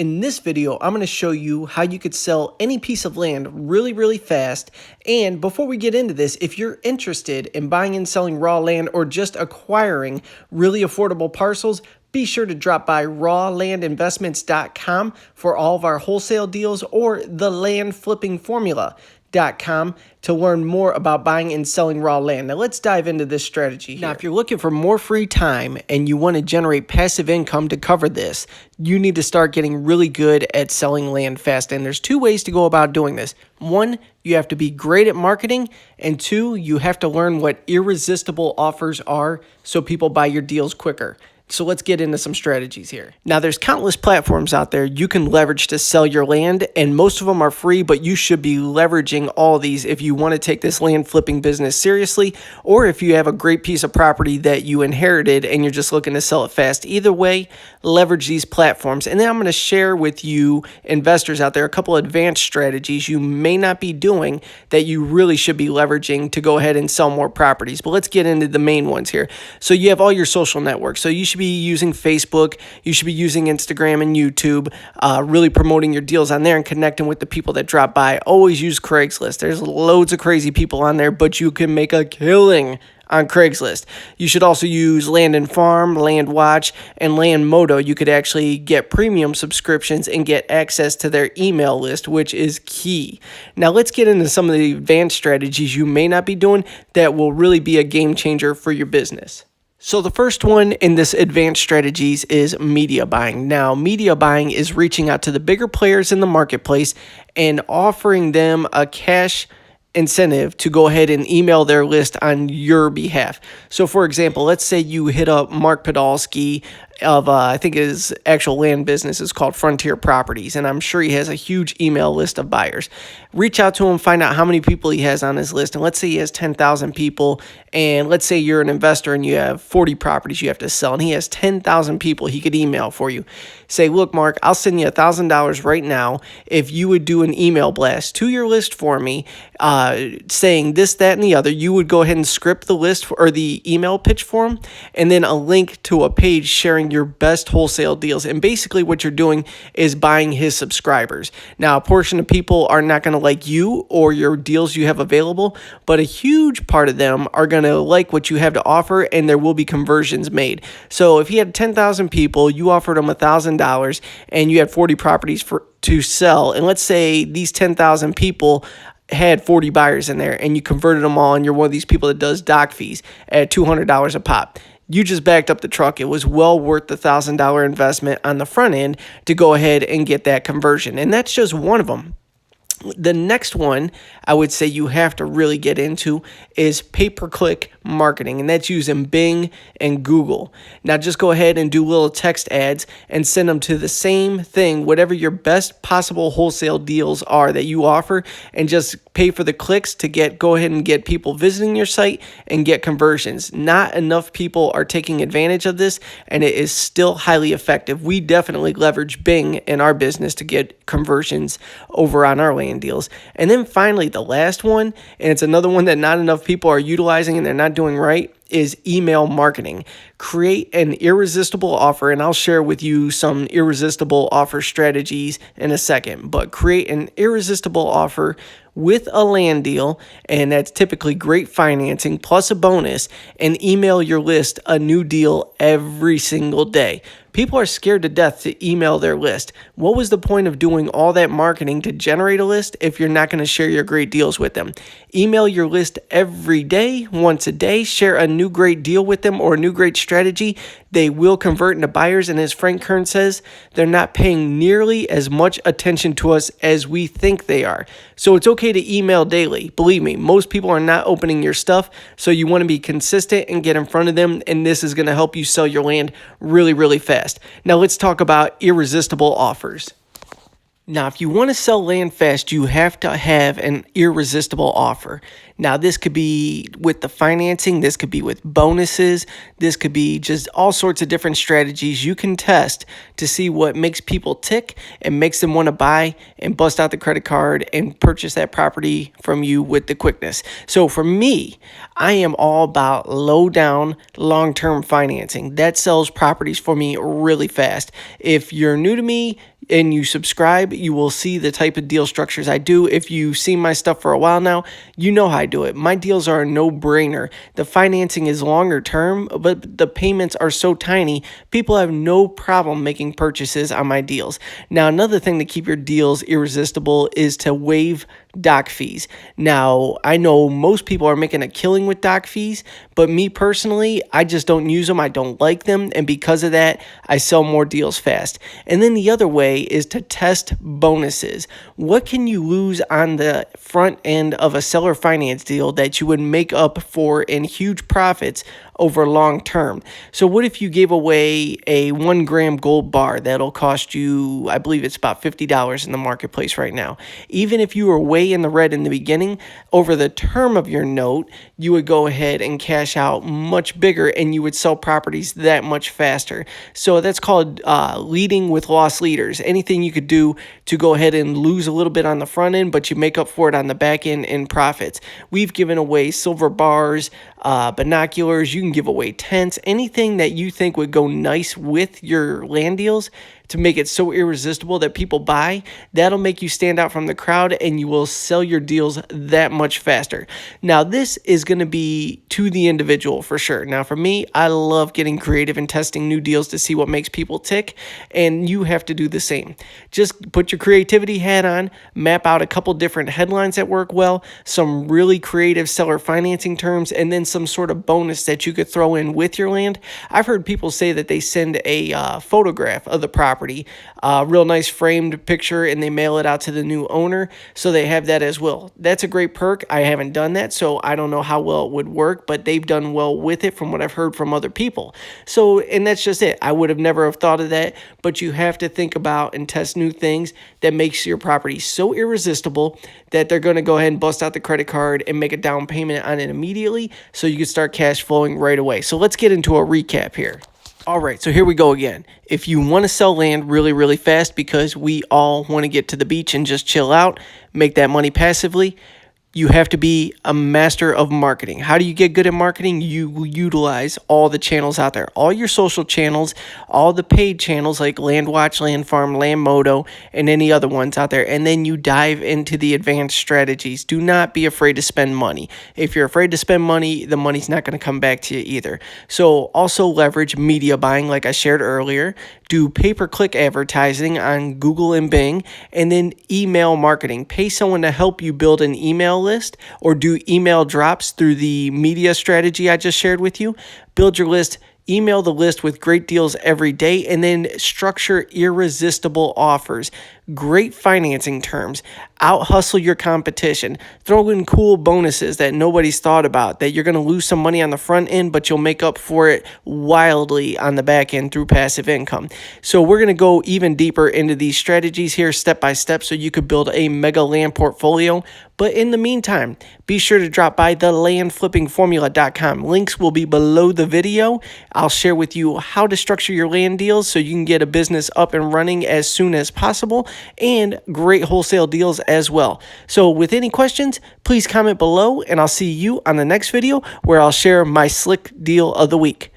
In this video, I'm going to show you how you could sell any piece of land really fast. And before we get into this, if you're interested in buying and selling raw land or just acquiring really affordable parcels, be sure to drop by rawlandinvestments.com for all of our wholesale deals or thelandflippingformula.com to learn more about buying and selling raw land. Now let's dive into this strategy here. Now, if you're looking for more free time and you want to generate passive income to cover this, you need to start getting really good at selling land fast. And there's two ways to go about doing this. One, you have to be great at marketing, and two, you have to learn what irresistible offers are so people buy your deals quicker. So let's get into some strategies here. Now, there's countless platforms out there you can leverage to sell your land, and most of them are free, but you should be leveraging all of these if you want to take this land flipping business seriously, or if you have a great piece of property that you inherited and you're just looking to sell it fast. Either way, leverage these platforms. And then I'm going to share with you investors out there a couple advanced strategies you may not be doing that you really should be leveraging to go ahead and sell more properties. But let's get into the main ones here. So you have all your social networks. So you should be using Facebook, you should be using Instagram and YouTube, really promoting your deals on there and connecting with the people that drop by. Always use Craigslist. There's loads of crazy people on there, but you can make a killing on Craigslist. You should also use Land and Farm, Land Watch, and Land Moto. You could actually get premium subscriptions and get access to their email list, which is key. Now let's get into some of the advanced strategies you may not be doing that will really be a game changer for your business. So the first one in this advanced strategies is media buying. Now, media buying is reaching out to the bigger players in the marketplace and offering them a cash incentive to go ahead and email their list on your behalf. So for example, let's say you hit up Mark Podolsky of, I think his actual land business is called Frontier Properties, and I'm sure he has a huge email list of buyers. Reach out to him, find out how many people he has on his list, and let's say he has 10,000 people, and let's say you're an investor and you have 40 properties you have to sell, and he has 10,000 people he could email for you. Say, look, Mark, I'll send you $1,000 right now if you would do an email blast to your list for me, saying this, that, and the other. You would go ahead and script the list or the email pitch for him, and then a link to a page sharing your best wholesale deals. And basically what you're doing is buying his subscribers. Now, a portion of people are not going to like you or your deals you have available, but a huge part of them are going to like what you have to offer, and there will be conversions made. So if you had 10,000 people, you offered them $1,000, and you had 40 properties to sell, and let's say these 10,000 people had 40 buyers in there, and you converted them all, and you're one of these people that does doc fees at $200 a pop. You just backed up the truck. It was well worth the $1,000 investment on the front end to go ahead and get that conversion. And that's just one of them. The next one I would say you have to really get into is pay-per-click marketing, and that's using Bing and Google. Now just go ahead and do little text ads and send them to the same thing, whatever your best possible wholesale deals are that you offer, and just pay for the clicks to go ahead and get people visiting your site and get conversions. Not enough people are taking advantage of this, and it is still highly effective. We definitely leverage Bing in our business to get conversions over on our land deals. And then finally, the last one, and it's another one that not enough people are utilizing and they're not doing right, is email marketing. Create an irresistible offer, and I'll share with you some irresistible offer strategies in a second, but create an irresistible offer with a land deal, and that's typically great financing plus a bonus, and email your list a new deal every single day. People are scared to death to email their list. What was the point of doing all that marketing to generate a list if you're not going to share your great deals with them? Email your list every day, once a day. Share a new great deal with them or a new great strategy. They will convert into buyers, and as Frank Kern says, they're not paying nearly as much attention to us as we think they are. So it's okay to email daily. Believe me, most people are not opening your stuff, so you want to be consistent and get in front of them, and this is going to help you sell your land really fast. Now let's talk about irresistible offers. Now, if you want to sell land fast, you have to have an irresistible offer. Now, this could be with the financing, this could be with bonuses, this could be just all sorts of different strategies you can test to see what makes people tick and makes them want to buy and bust out the credit card and purchase that property from you with the quickness. So for me, I am all about low down, long-term financing. That sells properties for me really fast. If you're new to me, and you subscribe, you will see the type of deal structures I do. If you've seen my stuff for a while now, you know how I do it. My deals are a no-brainer. The financing is longer term, but the payments are so tiny, people have no problem making purchases on my deals. Now, another thing to keep your deals irresistible is to waive doc fees. Now, I know most people are making a killing with doc fees, but me personally, I just don't use them. I don't like them, and because of that, I sell more deals fast. And then the other way is to test bonuses. What can you lose on the front end of a seller finance deal that you would make up for in huge profits over long term? So what if you gave away a 1 gram gold bar that'll cost you, I believe it's about $50 in the marketplace right now. Even if you were way in the red in the beginning, over the term of your note, you would go ahead and cash out much bigger, and you would sell properties that much faster. So that's called leading with loss leaders. Anything you could do to go ahead and lose a little bit on the front end, but you make up for it on the back end in profits. We've given away silver bars, binoculars. You can give away tents, anything that you think would go nice with your land deals to make it so irresistible that people buy. That'll make you stand out from the crowd, and you will sell your deals that much faster. Now, this is going to be to the individual for sure. Now, for me, I love getting creative and testing new deals to see what makes people tick, and you have to do the same. Just put your creativity hat on, map out a couple different headlines that work well, some really creative seller financing terms, and then some sort of bonus that you could throw in with your land. I've heard people say that they send a photograph of the property, a real nice framed picture, and they mail it out to the new owner, so they have that as well. That's a great perk. I haven't done that, so I don't know how well it would work, but they've done well with it from what I've heard from other people. So, and that's just it. I would have never have thought of that, but you have to think about and test new things that makes your property so irresistible that they're going to go ahead and bust out the credit card and make a down payment on it immediately, so you can start cash flowing right away. So let's get into a recap here. All right, so here we go again. If you want to sell land really, really fast, because we all want to get to the beach and just chill out, make that money passively, you have to be a master of marketing. How do you get good at marketing? You utilize all the channels out there, all your social channels, all the paid channels like LandWatch, Land Farm, Landmodo, and any other ones out there. And then you dive into the advanced strategies. Do not be afraid to spend money. If you're afraid to spend money, the money's not going to come back to you either. So also leverage media buying like I shared earlier. Do pay-per-click advertising on Google and Bing, and then email marketing. Pay someone to help you build an email list, or do email drops through the media strategy I just shared with you. Build your list, email the list with great deals every day, and then structure irresistible offers. Great financing terms. Out hustle your competition. Throw in cool bonuses that nobody's thought about, that you're going to lose some money on the front end, but you'll make up for it wildly on the back end through passive income. So we're going to go even deeper into these strategies here step by step, so you could build a mega land portfolio. But in the meantime, be sure to drop by thelandflippingformula.com. Links will be below the video. I'll share with you how to structure your land deals so you can get a business up and running as soon as possible, and great wholesale deals as well. So with any questions, please comment below, and I'll see you on the next video where I'll share my slick deal of the week.